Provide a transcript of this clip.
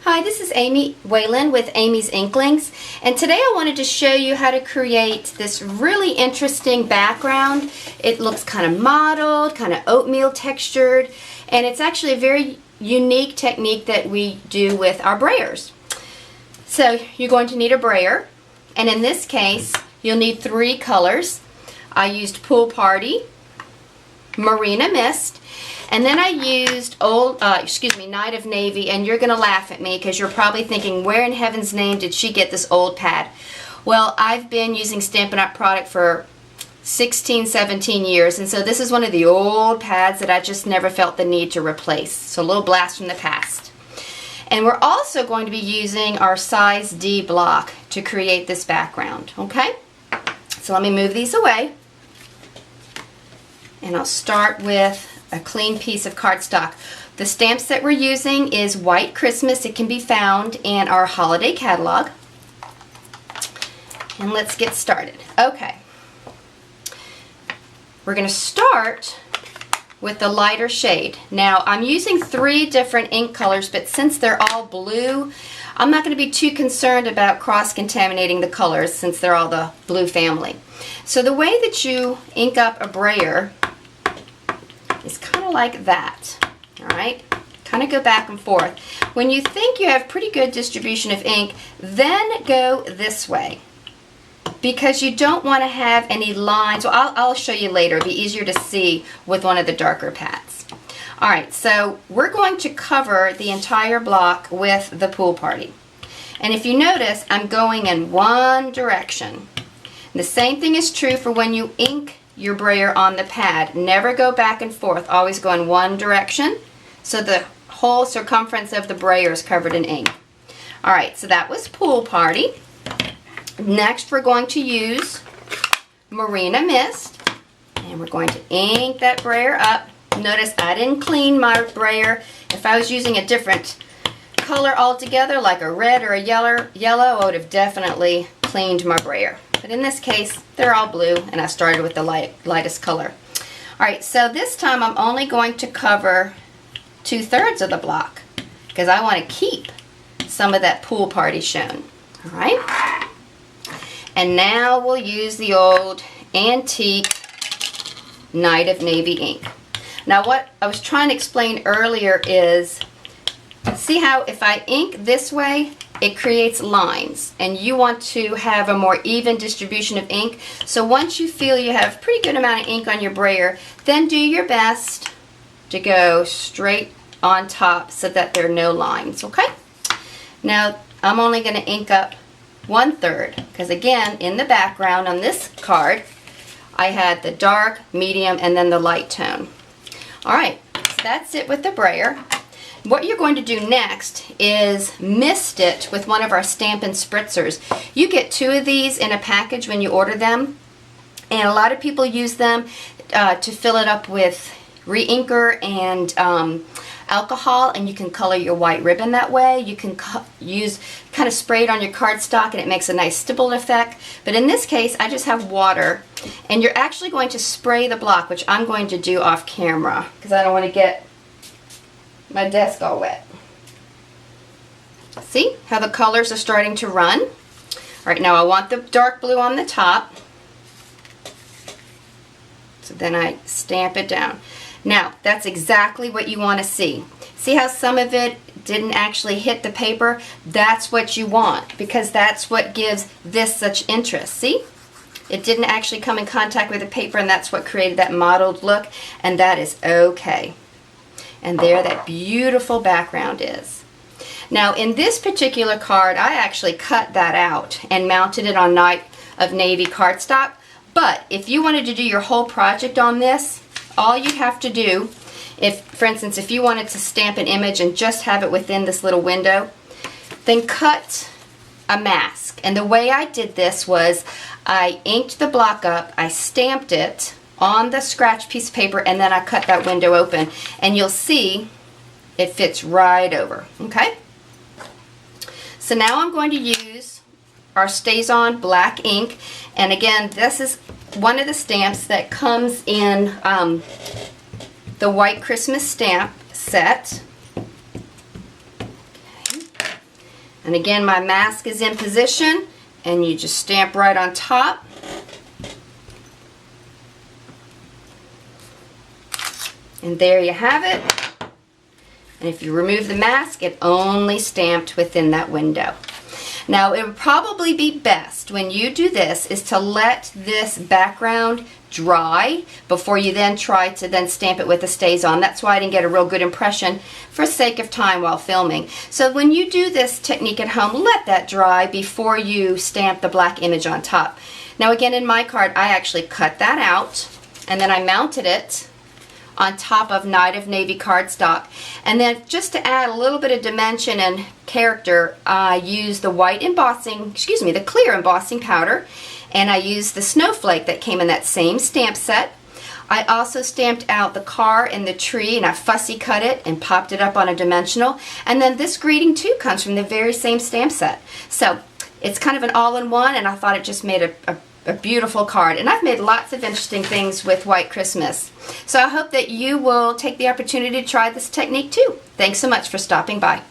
Hi, this is Amy Whalen with Amy's Inklings, and today I wanted to show you how to create this really interesting background. It looks kind of mottled, kind of oatmeal textured, and it's actually a very unique technique that we do with our brayers. So you're going to need a brayer, and in this case you'll need 3 colors. I used Pool Party, Marina Mist, and then I used Night of Navy, and you're going to laugh at me because you're probably thinking, where in heaven's name did she get this old pad? Well, I've been using Stampin' Up! Product for 16, 17 years, and so this is one of the old pads that I just never felt the need to replace. So a little blast from the past. And we're also going to be using our size D block to create this background, okay? So let me move these away. And I'll start with a clean piece of cardstock. The stamps that we're using is White Christmas. It can be found in our holiday catalog. And let's get started. Okay. We're going to start with the lighter shade. Now, I'm using 3 different ink colors, but since they're all blue, I'm not going to be too concerned about cross-contaminating the colors since they're all the blue family. So the way that you ink up a brayer is kind of like that, all right? Kind of go back and forth. When you think you have pretty good distribution of ink, then go this way, because you don't want to have any lines. Well, I'll show you later. It'll be easier to see with one of the darker pads. All right, so we're going to cover the entire block with the Pool Party. And if you notice, I'm going in one direction. And the same thing is true for when you ink your brayer on the pad. Never go back and forth. Always go in one direction so the whole circumference of the brayer is covered in ink. Alright, so that was Pool Party. Next we're going to use Marina Mist, and we're going to ink that brayer up. Notice I didn't clean my brayer. If I was using a different color altogether, like a red or a yellow, I would have definitely cleaned my brayer. But in this case, they're all blue, and I started with the lightest color. Alright, so this time I'm only going to cover 2/3 of the block because I want to keep some of that Pool Party shown. Alright? And now we'll use the old antique Night of Navy ink. Now what I was trying to explain earlier is, see how if I ink this way, it creates lines, and you want to have a more even distribution of ink. So once you feel you have a pretty good amount of ink on your brayer, then do your best to go straight on top so that there are no lines, okay? Now I'm only going to ink up 1/3 because again, in the background on this card I had the dark, medium, and then the light tone. Alright, so that's it with the brayer. What you're going to do next is mist it with one of our Stampin' Spritzers. You get 2 of these in a package when you order them, and a lot of people use them to fill it up with re-inker and alcohol, and you can color your white ribbon that way. You can kind of spray it on your cardstock, and it makes a nice stipple effect. But in this case, I just have water, and you're actually going to spray the block, which I'm going to do off camera because I don't want to get my desk all wet. See how the colors are starting to run? Alright, now I want the dark blue on the top. So then I stamp it down. Now, that's exactly what you want to see. See how some of it didn't actually hit the paper? That's what you want, because that's what gives this such interest. See? It didn't actually come in contact with the paper, and that's what created that mottled look, and that is okay. And there that beautiful background is. Now in this particular card, I actually cut that out and mounted it on Night of Navy cardstock. But if you wanted to do your whole project on this, all you have to do, for instance, if you wanted to stamp an image and just have it within this little window, then cut a mask. And the way I did this was I inked the block up, I stamped it on the scratch piece of paper, and then I cut that window open, and you'll see it fits right over. Okay? So now I'm going to use our Stays On black ink, and again, this is one of the stamps that comes in the White Christmas stamp set. Okay. And again, my mask is in position, and you just stamp right on top. And there you have it. And if you remove the mask, it only stamped within that window. Now, it would probably be best when you do this is to let this background dry before you then try to then stamp it with the stays on. That's why I didn't get a real good impression for sake of time while filming. So when you do this technique at home, let that dry before you stamp the black image on top. Now again, in my card, I actually cut that out and then I mounted it on top of Night of Navy cardstock. And then just to add a little bit of dimension and character, I used the the clear embossing powder, and I used the snowflake that came in that same stamp set. I also stamped out the car and the tree, and I fussy cut it and popped it up on a dimensional. And then this greeting too comes from the very same stamp set. So it's kind of an all-in-one, and I thought it just made a beautiful card. And I've made lots of interesting things with White Christmas. So I hope that you will take the opportunity to try this technique too. Thanks so much for stopping by.